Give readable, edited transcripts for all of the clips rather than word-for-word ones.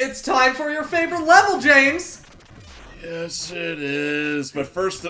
It's time for your favorite level, James! Yes, it is. But first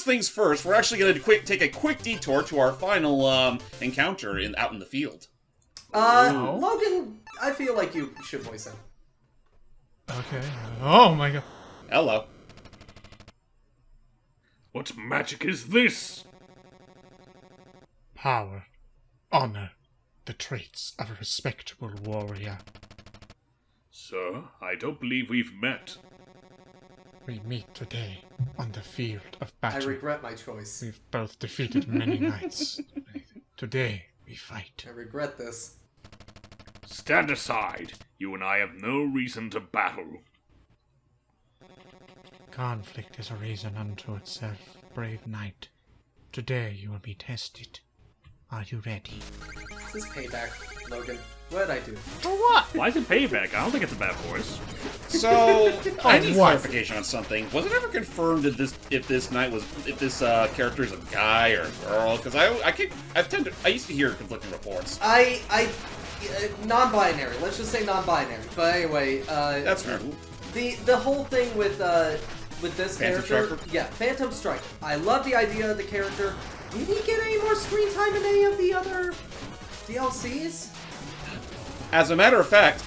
things first, we're actually going to take a quick detour to our final encounter out in the field. Logan, I feel like you should voice him. Okay. Oh my god. Hello. What magic is this? Power, honor, the traits of a respectable warrior. Sir, I don't believe we've met. We meet today on the field of I battle. regret my choice. We've both defeated many knights. Today, we fight. I regret this. Stand aside. You and I have no reason to battle. Conflict is a reason unto itself, brave knight. Today you will be tested. Are you ready? This is payback, Logan. What did I do? For what? Why is it payback? I don't think it's a bad voice. So, I need what? clarification on something. Was it ever confirmed that if this character is a guy or a girl? Because I used to hear conflicting reports. Non-binary. Let's just say non-binary. But anyway, That's fair. the whole thing with this Phantom character, Striker? yeah, Phantom Striker. I love the idea of the character. Did he get any more screen time in any of the other DLCs? As a matter of fact,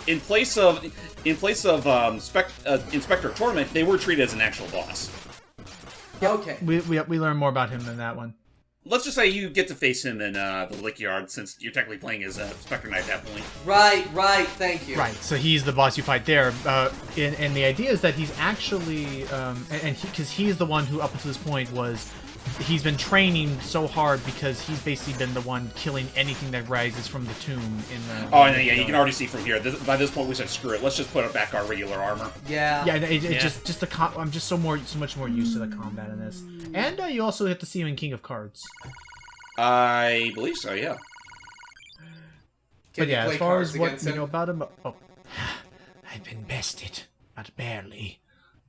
in place of Inspector Torment, they were treated as an actual boss. Okay. We learn more about him than that one. Let's just say you get to face him in the Lick Yard, since you're technically playing as Spectre Knight at that point. Right. Thank you. Right, so he's the boss you fight there. And the idea is that he's actually, because he's the one who up until this point he's been training so hard because he's basically been the one killing anything that rises from the tomb in the... Oh, and then, yeah, you can already see from here. By this point, we said, screw it. Let's just put back our regular armor. Yeah. Yeah, just the I'm just so much more used to the combat in this. And you also have to see him in King of Cards. I believe so, yeah. Can But you yeah, play as far cards as what against you him? know about him... Oh. I've been bested, but barely.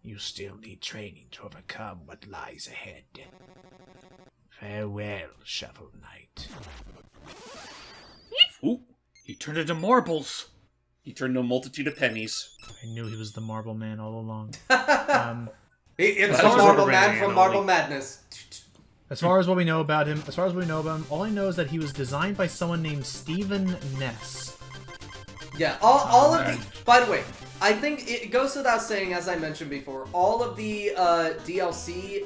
You still need training to overcome what lies ahead. Farewell, Shovel Knight. Ooh, he turned into marbles. He turned into a multitude of pennies. I knew he was the Marble Man all along. It's the That's Marble just Man a from random Marble only. Madness. As far as what we know about him, all I know is that he was designed by someone named Stephen Ness. Yeah, all of the... By the way, I think it goes without saying, as I mentioned before, all of the DLC...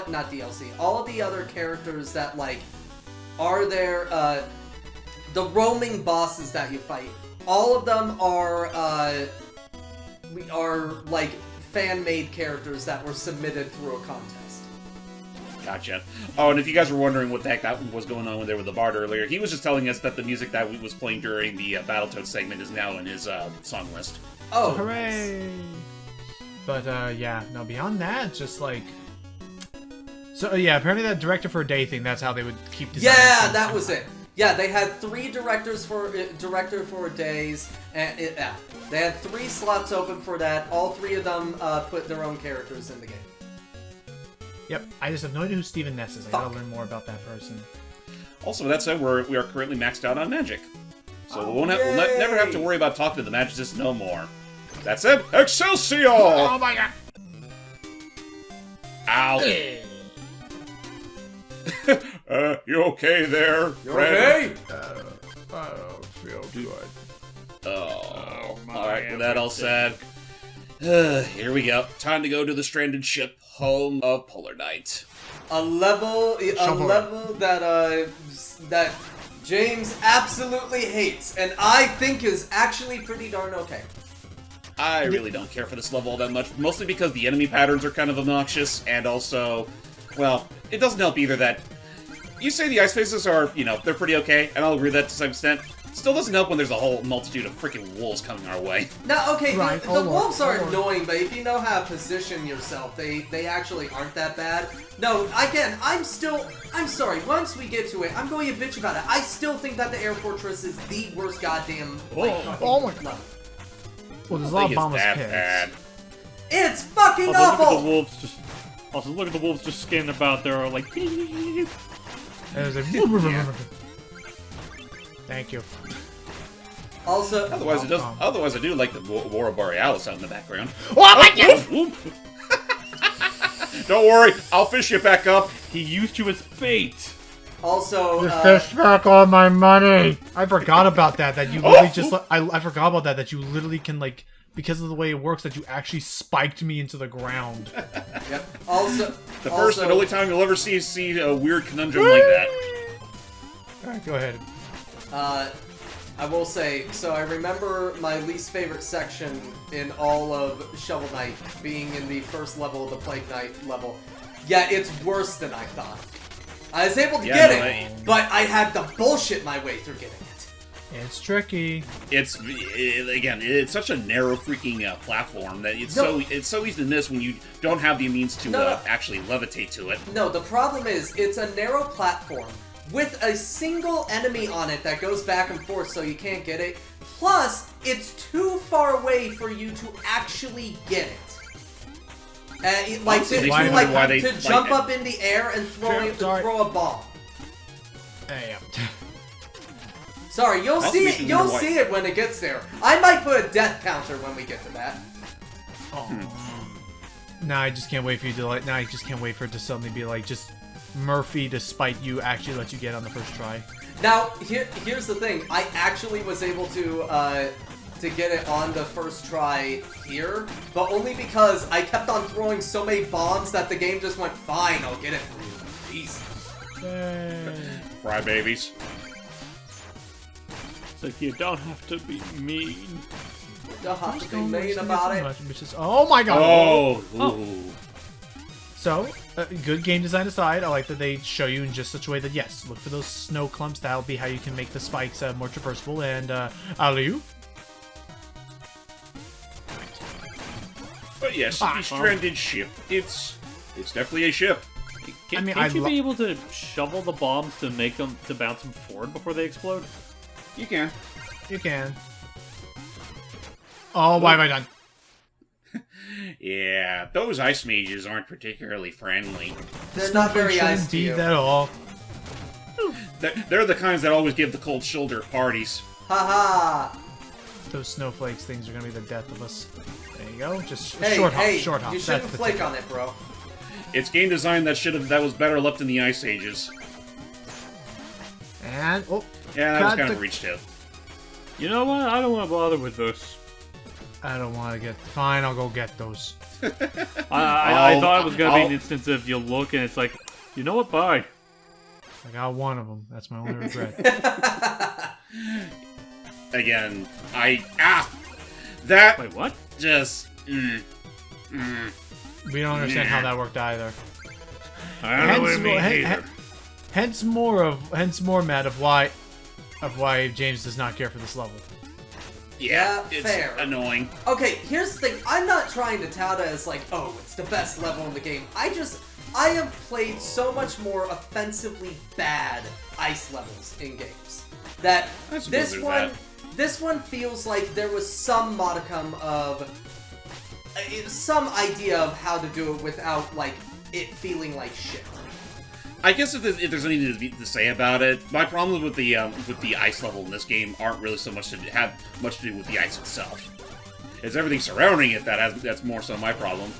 Not DLC. All of the other characters that, like, are there... the roaming bosses that you fight, all of them are, like, fan-made characters that were submitted through a contest. Gotcha. Oh, and if you guys were wondering what the heck that was going on there with the Bard earlier, he was just telling us that the music that was playing during the Battletoads segment is now in his song list. Oh, Hooray! But yeah, no. Beyond that, just like. So yeah, apparently that director for a day thing. That's how they would keep designing. yeah, that was it. Yeah, they had 3 director for days, and they had 3 slots open for that. All 3 of them put their own characters in the game. Yep, I just have no idea who Stephen Ness is. I gotta learn more about that person. Also, with that said, we are currently maxed out on magic. So we'll never have to worry about talking to the magicists no more. That said, Excelsior! Oh my god! Ow. You okay there, friend? Okay. I don't feel good. Oh, my alright, with that all said, here we go. Time to go to the stranded ship, home of Polar Knight. A level that that James absolutely hates, and I think is actually pretty darn okay. I really don't care for this level all that much, mostly because the enemy patterns are kind of obnoxious, and also, well, it doesn't help either that you say the ice faces are, they're pretty okay, and I'll agree with that to some extent. Still doesn't help when there's a whole multitude of freaking wolves coming our way. No, okay, Right, the hold on, wolves are hold on. annoying, but if you know how to position yourself, they actually aren't that bad. No, again, I'm sorry, once we get to it, I'm going to bitch about it. I still think that the Air Fortress is the worst goddamn Oh my god. Well, there's a lot of Bombus pits. Bad. It's fucking Also, look at the awful! wolves just. Also, look at the wolves just scanning about there, like. And there's a... Thank you. Also, Otherwise, Otherwise, I do like the Aurora Borealis out in the background. Oh my God! Whoop. Don't worry, I'll fish you back up. He used you as bait. also, You fished back all my money. I forgot about that. That you literally just. I forgot about that. That you literally can like, because of the way it works, that you actually spiked me into the ground. Yep. Also, The first and only time you'll ever see a weird conundrum like that. All right, go ahead. I will say, so I remember my least favorite section in all of Shovel Knight being in the first level of the Plague Knight level. Yeah, it's worse than I thought. I was able to get it, but I had to bullshit my way through getting it. It's tricky. Again, it's such a narrow freaking platform that it's so easy to miss when you don't have the means to actually levitate to it. No, the problem is it's a narrow platform with a single enemy on it that goes back and forth so you can't get it. Plus, it's too far away for you to actually get it. To jump up in the air and throw a bomb. Hey, Sorry, you'll see it. You'll see it when it gets there. I might put a death counter when we get to that. Nah, I just can't wait for you to like. Nah, I just can't wait for it to suddenly be like just Murphy, despite you actually let you get on the first try. Now, here's the thing. I actually was able to get it on the first try here, but only because I kept on throwing so many bombs that the game just went, fine, I'll get it for you. Easy. Cry babies. It's like, you don't have to be mean. Don't have to be mean about it. Oh my god! Oh. So, good game design aside, I like that they show you in just such a way that, yes, look for those snow clumps. That'll be how you can make the spikes more traversable. And, alley-oop. But yes, the stranded ship. It's definitely a ship. Can't you be able to shovel the bombs to make them to bounce them forward before they explode? You can. You can. Oh, why have I done? Yeah, those ice mages aren't particularly friendly. They're not very ice to you. At all. They're the kinds that always give the cold shoulder at parties. Haha. Those snowflakes things are gonna be the death of us. There you go. Just hey, short hop. You shouldn't flake on it, bro. It's game design that was better left in the Ice Ages. And yeah, that was kind of a reach too. You know what? I don't want to bother with this. I don't want to get. Fine, I'll go get those. I thought it was gonna be an instance of you look and it's like, you know what? Bye. I got one of them. That's my only regret. Again, Wait, what? Just. We don't understand how that worked either. I don't know what it means either. Hence more, Matt, of why James does not care for this level. Yeah, it's fair. Annoying. Okay, here's the thing. I'm not trying to tout it as like, oh, it's the best level in the game. I have played so much more offensively bad ice levels in games that this one feels like there was some modicum of some idea of how to do it without like it feeling like shit. I guess if there's anything to say about it, my problems with the ice level in this game aren't really so much to have much to do with the ice itself. It's everything surrounding it that's more so my problem.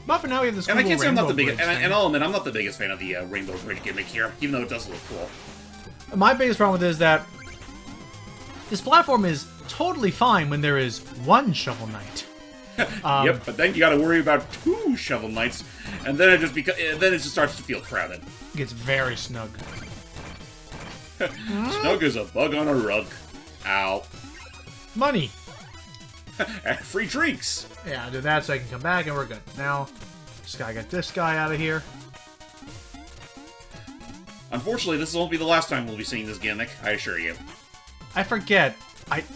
But for now, we have this cool and I can't say I'm not the biggest, and I'll admit I'm not the biggest fan of the Rainbow Bridge gimmick here, even though it does look cool. My biggest problem with it is that this platform is totally fine when there is one Shovel Knight. Yep, but then you got to worry about 2 Shovel Knights, and then it just starts to feel crowded. It gets very snug. Snug as a bug on a rug. Ow. Money. And free drinks. Yeah, I'll do that so I can come back and we're good. Now, just gotta get this guy out of here. Unfortunately, this won't be the last time we'll be seeing this gimmick, I assure you. I forget.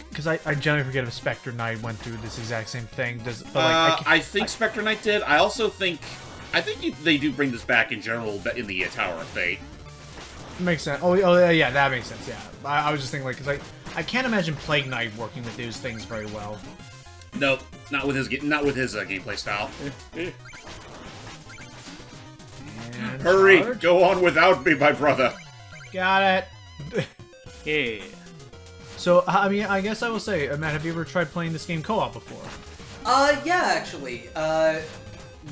Because I generally forget if Spectre Knight went through this exact same thing. I think Spectre Knight did. I think they do bring this back in general in the Tower of Fate. Makes sense. Oh yeah, that makes sense. Yeah, I was just thinking because I can't imagine Plague Knight working with those things very well. Nope, not with his gameplay style. Hurry, go on without me, my brother. Got it. Yeah. So, I mean, I guess I will say, Matt, have you ever tried playing this game co-op before? Yeah, actually.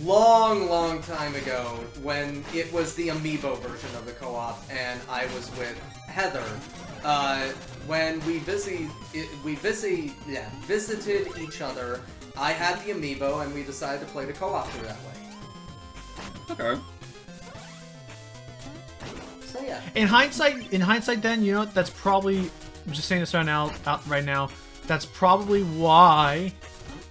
Long time ago, when it was the Amiibo version of the co-op, and I was with Heather, when we visited each other, I had the Amiibo, and we decided to play the co-op through that way. Okay. So yeah. In hindsight, then you know that's probably. I'm just saying this right now. That's probably why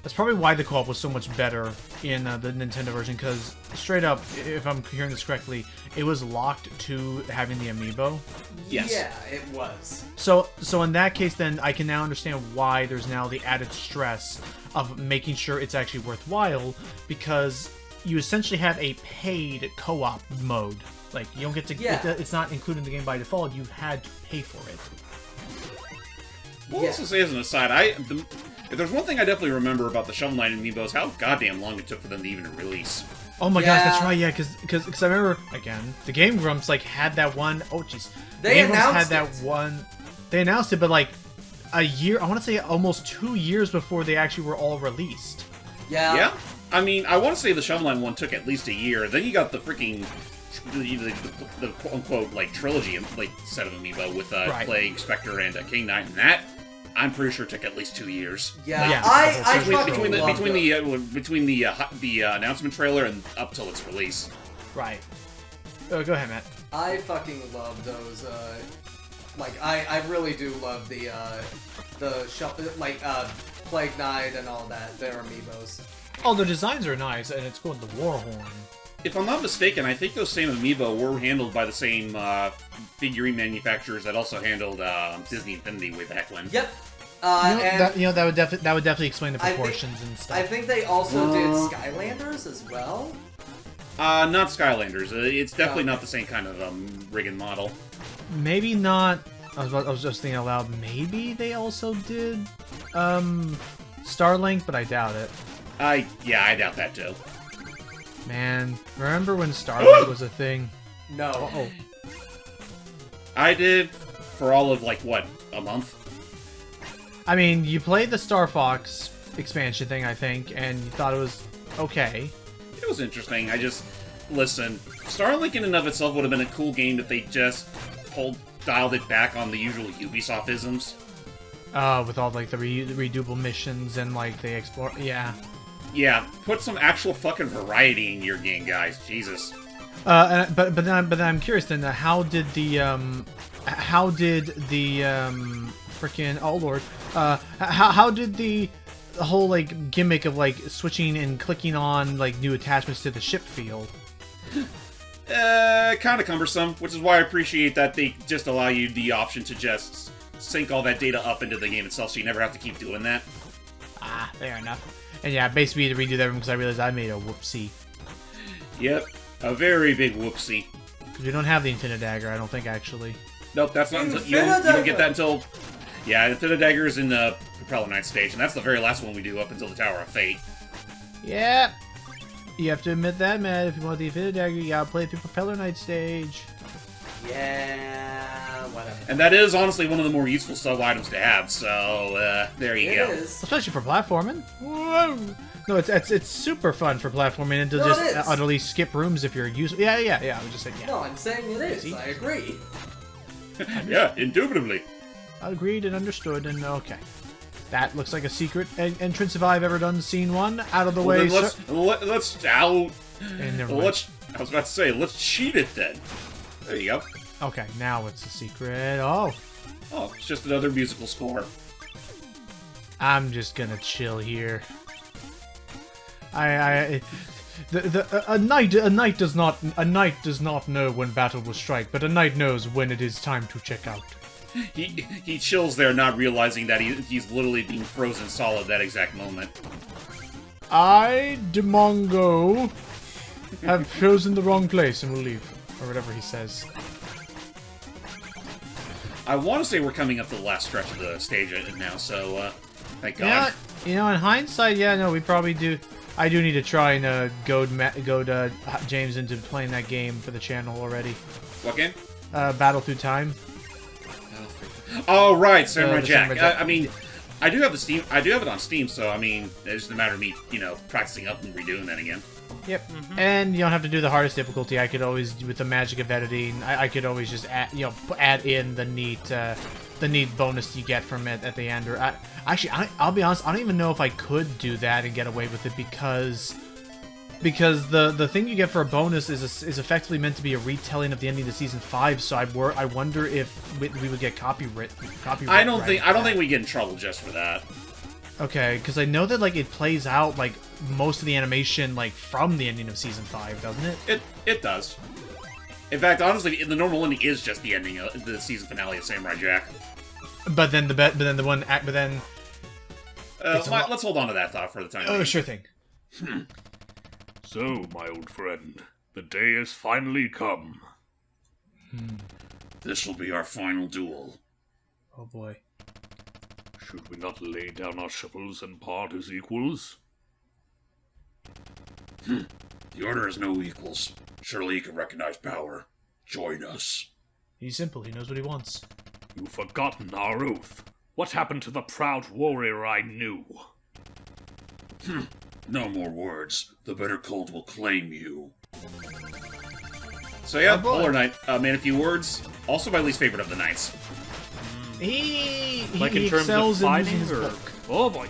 the co-op was so much better in the Nintendo version. Because straight up, if I'm hearing this correctly, it was locked to having the Amiibo. Yes. Yeah, it was. So in that case, then I can now understand why there's now the added stress of making sure it's actually worthwhile, because you essentially have a paid co-op mode. Like, you don't get to... Yeah. It's not included in the game by default. You had to pay for it. Well, let's just say as an aside, if there's one thing I definitely remember about the Shovel Knight Amiibos, how goddamn long it took for them to even release. Oh my gosh, that's right, yeah, because I remember, again, the Game Grumps, like, had that one... Oh, jeez. They announced They announced it, but, like, a year... I want to say almost 2 years before they actually were all released. Yeah. Yeah? I mean, I want to say the Shovel Knight one took at least a year. Then you got the freaking... the quote-unquote, like, trilogy, like, set of Amiibo with Right. Plague, Spectre, and King Knight, and that, I'm pretty sure took at least 2 years. Yeah, Yeah, I fucking Between loved it. the announcement trailer and up till its release. Right. Go ahead, Matt. I fucking love those, I really do love the Plague Knight and all that, their amiibos. Oh, the designs are nice, and it's called the Warhorn. If I'm not mistaken, I think those same Amiibo were handled by the same figurine manufacturers that also handled Disney Infinity way back when. Yep. That would definitely explain the proportions and stuff. I think they also did Skylanders as well. Not Skylanders. It's definitely not the same kind of rigging model. Maybe not. I was just thinking out loud. Maybe they also did Starlink, but I doubt it. Yeah, I doubt that too. Man, remember when Starlink was a thing? No. Uh-oh. I did for all of, like, what, a month? I mean, you played the Star Fox expansion thing, I think, and you thought it was okay. It was interesting. Listen, Starlink in and of itself would have been a cool game if they just dialed it back on the usual Ubisoft-isms. With all, like, the redoable missions and, like, they explore... Yeah. Yeah, put some actual fucking variety in your game, guys. Jesus. But then I'm curious then, how did the freaking, oh lord, how did the whole, like, gimmick of, like, switching and clicking on, like, new attachments to the ship feel? Kind of cumbersome, which is why I appreciate that they just allow you the option to just sync all that data up into the game itself, so you never have to keep doing that. Ah, fair enough. And yeah, basically you had to redo that because I realized I made a whoopsie. Yep, a very big whoopsie. Because we don't have the Infinite Dagger, I don't think, actually. Nope, that's not until... You don't get that until... Yeah, Infinite Dagger is in the Propeller Knight stage, and that's the very last one we do up until the Tower of Fate. Yeah. You have to admit that, man. If you want the Infinite Dagger, you gotta play through Propeller Knight stage. Yeah, whatever. And that is honestly one of the more useful sub-items to have, so, there you go. It is. Especially for platforming. Whoa! No, it's super fun for platforming and to No, just it is. utterly skip rooms if you're used. Yeah. I was just saying, yeah. No, I'm saying it is. See? I agree. Yeah, indubitably. Agreed and understood, and okay. That looks like a secret entrance if I've ever done scene one. Out of the way, Then sir. let's out. And never mind. I was about to say, let's cheat it then. There you go. Okay, now it's a secret. Oh, Oh, it's just another musical score. I'm just gonna chill here. A knight does not know when battle will strike, but a knight knows when it is time to check out. He chills there, not realizing that he's literally being frozen solid that exact moment. I, Demongo, have chosen the wrong place and will leave, or whatever he says. I want to say we're coming up to the last stretch of the stage now, so thank God. Yeah, in hindsight, yeah, no, we probably do. I do need to try and goad James into playing that game for the channel already. What game? Battle Through Time. Oh right, Samurai the Jack. Samurai Jack. I mean, I do have the Steam. I do have it on Steam, so I mean, it's just a matter of me, practicing up and redoing that again. Yep. And you don't have to do the hardest difficulty. I could always, with the magic of editing, I could always just add in the neat bonus you get from it at the end. Or I'll be honest, I don't even know if I could do that and get away with it because the thing you get for a bonus is effectively meant to be a retelling of the ending of season 5. So I wonder if we would get copyright. I don't think we get in trouble just for that. Okay, because I know that like it plays out like most of the animation like from the ending of season 5, doesn't it? It does. In fact, honestly, the normal ending is just the ending of the season finale of Samurai Jack. But then let's hold on to that thought for the time being. Oh, sure thing. So, my old friend, the day has finally come. This will be our final duel. Oh boy. Should we not lay down our shovels and part as equals? The Order has no equals. Surely he can recognize power. Join us. He's simple. He knows what he wants. You've forgotten our oath. What happened to the proud warrior I knew? No more words. The Bitter Cold will claim you. So yeah, Oh, boy. Polar Knight. Man, a few words. Also my least favorite of the knights. He Like in terms of excels in using fighting, his or book. oh boy,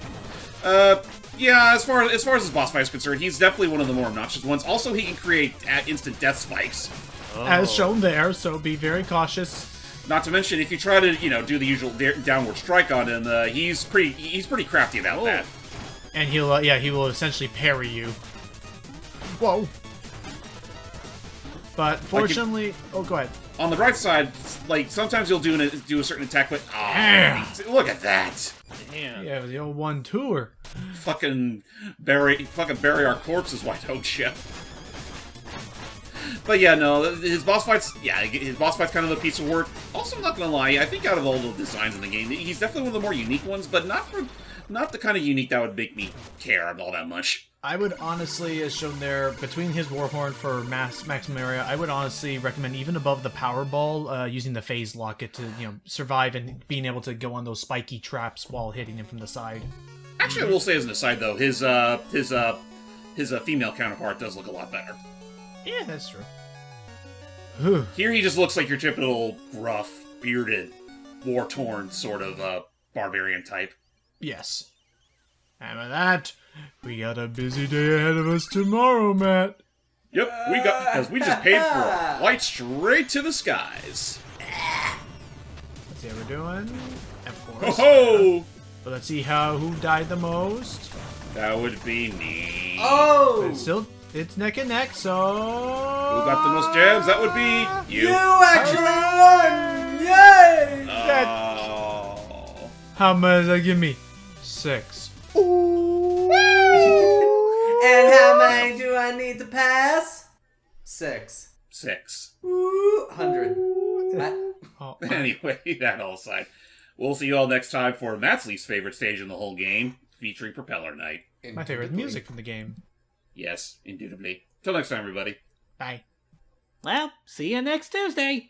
Yeah, as far as his boss fight is concerned, he's definitely one of the more obnoxious ones. Also, he can create instant death spikes. As shown there, so be very cautious. Not to mention, if you try to, do the usual downward strike on him, he's pretty crafty about that. And he will essentially parry you. Whoa. But fortunately, oh, go ahead. On the bright side, like sometimes you'll do a certain attack, but look at that! damn. Yeah, the old 1-2er. Fucking bury our corpses, why don't you? But yeah, no, his boss fight's kind of a piece of work. Also, I'm not gonna lie, I think out of all the designs in the game, he's definitely one of the more unique ones, but not the kind of unique that would make me care all that much. I would honestly, as shown there, between his Warhorn for maximum area, I would honestly recommend even above the Powerball, using the Phase Locket to survive and being able to go on those spiky traps while hitting him from the side. Actually, I will say as an aside though, his female counterpart does look a lot better. Yeah, that's true. Whew. Here he just looks like your typical rough, bearded, war-torn sort of barbarian type. Yes. And with that, we got a busy day ahead of us tomorrow, Matt. Yep, because we just paid for a flight straight to the skies. Let's see how we're doing. Of Ho course. ho! But let's see who died the most. That would be me. Oh! It's neck and neck, so... Who got the most jabs? That would be you. You actually won! Yay! Oh. How much does that give me? 6. And how many do I need to pass? 6. 6. Ooh, 100. Oh, Anyway, that all aside. We'll see you all next time for Matt's least favorite stage in the whole game, featuring Propeller Knight. my favorite music from the game. Yes, indubitably. Till next time, everybody. Bye. Well, see you next Tuesday.